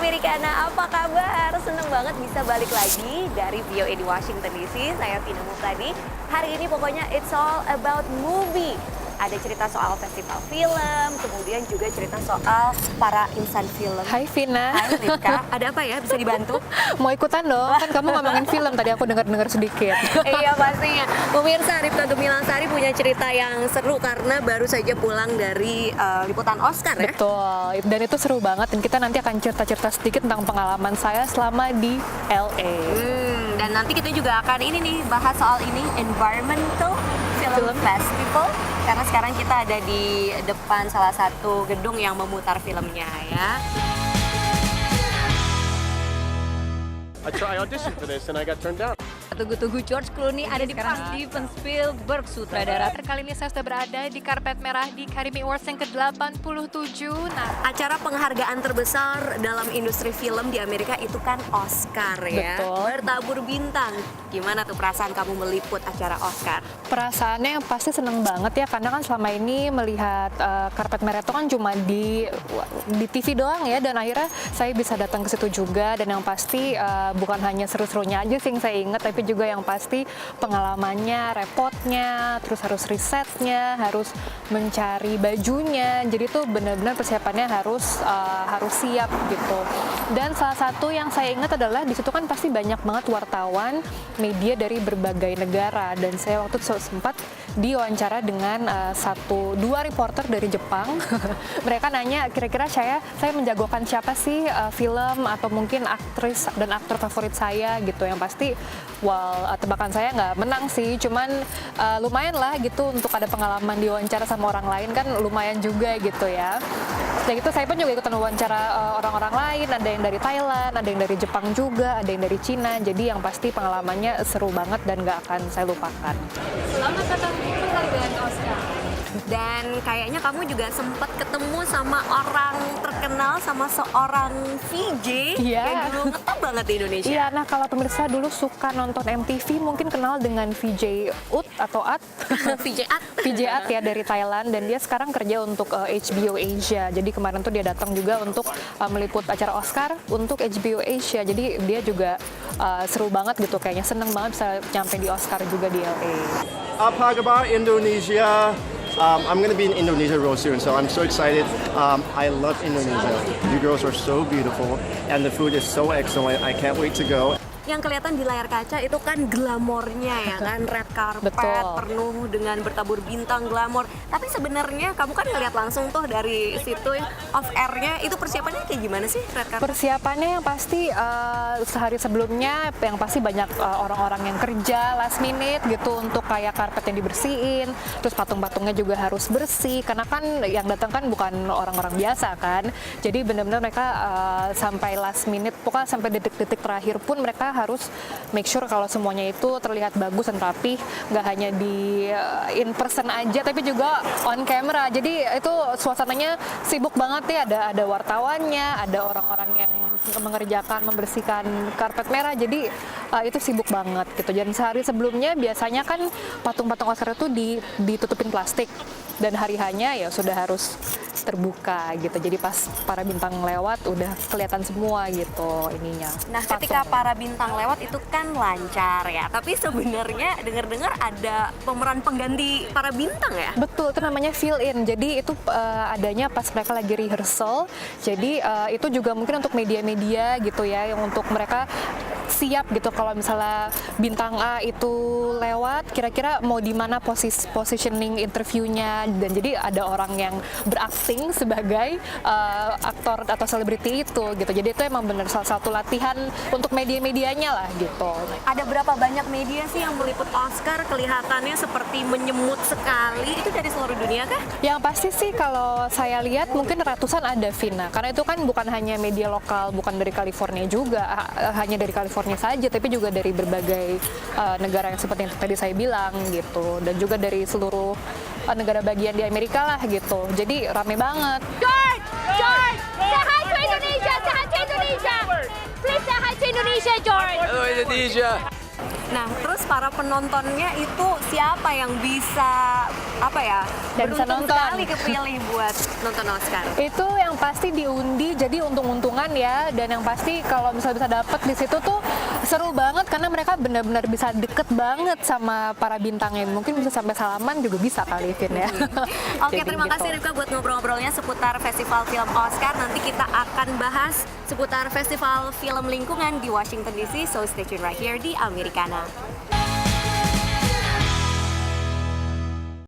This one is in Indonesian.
Americana, apa kabar? Seneng banget bisa balik lagi dari VOA di Washington DC. Saya Vina Muftadi. Hari ini pokoknya it's all about movie. Ada cerita soal festival film, kemudian juga cerita soal para insan film. Hai Vina. Hai Rika, ada apa ya? Bisa dibantu? Mau ikutan dong, kan kamu ngomongin film tadi aku dengar sedikit. Iya pastinya. Pemirsa, Ripka Gemilang Sari punya cerita yang seru karena baru saja pulang dari liputan Oscar ya? Betul, dan itu seru banget dan kita nanti akan cerita-cerita sedikit tentang pengalaman saya selama di LA. Dan nanti kita juga akan ini nih bahas soal ini, Environmental Film Festival. Karena sekarang kita ada di depan salah satu gedung yang memutar filmnya ya. I auditioned for this and I got turned down. Tunggu-tunggu George Clooney ada di depan Steven Spielberg, sutradara. Kali ini saya sudah berada di karpet merah di Academy Awards yang ke-87. Nah, acara penghargaan terbesar dalam industri film di Amerika itu kan Oscar ya. Betul. Bertabur bintang. Gimana tuh perasaan kamu meliput acara Oscar? perasaannya yang pasti seneng banget ya, karena kan selama ini melihat karpet merah itu kan cuma di TV doang ya, dan akhirnya saya bisa datang ke situ juga, dan yang pasti bukan hanya seru-serunya aja sih yang saya ingat, tapi juga yang pasti pengalamannya, repotnya, terus harus risetnya, harus mencari bajunya, jadi tuh benar-benar persiapannya harus siap gitu. Dan salah satu yang saya ingat adalah di situ kan pasti banyak banget wartawan, media dari berbagai negara, dan saya waktu itu sempat diwawancara dengan dua reporter dari Jepang. Mereka nanya kira-kira saya menjagokan siapa sih film atau mungkin aktris dan aktor favorit saya gitu. Yang pasti tebakan saya nggak menang sih, cuman lumayan lah gitu untuk ada pengalaman diwawancara sama orang lain, kan lumayan juga gitu ya. Dan itu saya pun juga ikutan wawancara orang-orang lain, ada yang dari Thailand, ada yang dari Jepang juga, ada yang dari Cina. Jadi yang pasti pengalamannya seru banget dan nggak akan saya lupakan. Selamat datang di penghargaan Oscar. Dan kayaknya kamu juga sempat ketemu sama orang terkenal, sama seorang VJ yang dulu ngetop banget di Indonesia. Iya, nah kalau pemirsa dulu suka nonton MTV mungkin kenal dengan VJ Ut atau At. VJ At. VJ At ya, dari Thailand, dan dia sekarang kerja untuk HBO Asia. Jadi kemarin tuh dia datang juga untuk meliput acara Oscar untuk HBO Asia. Jadi dia juga seru banget gitu, kayaknya seneng banget bisa nyampe di Oscar juga di LA. Apa kabar Indonesia? I'm going to be in Indonesia real soon, so I'm so excited. I love Indonesia. You girls are so beautiful, and the food is so excellent. I can't wait to go. Yang kelihatan di layar kaca itu kan glamornya ya kan, red carpet. Betul. Penuh dengan bertabur bintang glamor. Tapi sebenarnya kamu kan ngeliat langsung tuh dari situ off air-nya, itu persiapannya kayak gimana sih red carpet? Persiapannya yang pasti sehari sebelumnya yang pasti banyak orang-orang yang kerja last minute gitu untuk kayak karpet yang dibersihin, terus patung-patungnya juga harus bersih karena kan yang datang kan bukan orang-orang biasa kan. Jadi benar-benar mereka sampai last minute, pokoknya sampai detik-detik terakhir pun mereka harus make sure kalau semuanya itu terlihat bagus dan rapi, nggak hanya di in person aja tapi juga on camera. Jadi itu suasananya sibuk banget ya, ada wartawannya, ada orang-orang yang mengerjakan membersihkan karpet merah, jadi itu sibuk banget gitu. Dan sehari sebelumnya biasanya kan patung-patung Oscar itu ditutupin plastik, dan hari hanya ya sudah harus terbuka gitu. Jadi pas para bintang lewat udah kelihatan semua gitu ininya. Nah, ketika para bintang lewat itu kan lancar ya. Tapi sebenarnya dengar-dengar ada pemeran pengganti para bintang ya? Betul, itu namanya fill in. Jadi itu adanya pas mereka lagi rehearsal. Jadi itu juga mungkin untuk media-media gitu ya, yang untuk mereka siap gitu kalau misalnya bintang A itu lewat, kira-kira mau di mana positioning interviewnya, dan jadi ada orang yang berakting sebagai aktor atau selebriti itu gitu. Jadi itu emang bener salah satu latihan untuk media-medianya lah gitu. Ada berapa banyak media sih yang meliput Oscar? Kelihatannya seperti menyemut sekali. Itu dari seluruh dunia kah? Yang pasti sih kalau saya lihat mungkin ratusan ada, Vina. Karena itu kan bukan hanya media lokal, bukan dari California juga, hanya dari California saja, tapi juga dari berbagai negara yang seperti yang tadi saya bilang gitu, dan juga dari seluruh negara bagian di Amerika lah gitu. Jadi rame banget. George! Say hi to Indonesia! Say hi to Indonesia! Please say hi to Indonesia, George! Hello Indonesia. Nah, terus para penontonnya itu siapa yang bisa Yang bisa beruntung nonton. sekali kepilih buat nonton Oscar? Itu yang pasti diundi, jadi untung-untungan ya. Dan yang pasti kalau misalnya bisa dapet di situ tuh seru banget karena mereka benar-benar bisa deket banget sama para bintangnya. Mungkin bisa sampai salaman juga bisa kali, Vin ya. Oke, Jadi terima gitu. kasih Rifka buat ngobrol-ngobrolnya seputar Festival Film Oscar. Nanti kita akan bahas seputar Festival Film Lingkungan di Washington DC. So stay tune right here di Americana.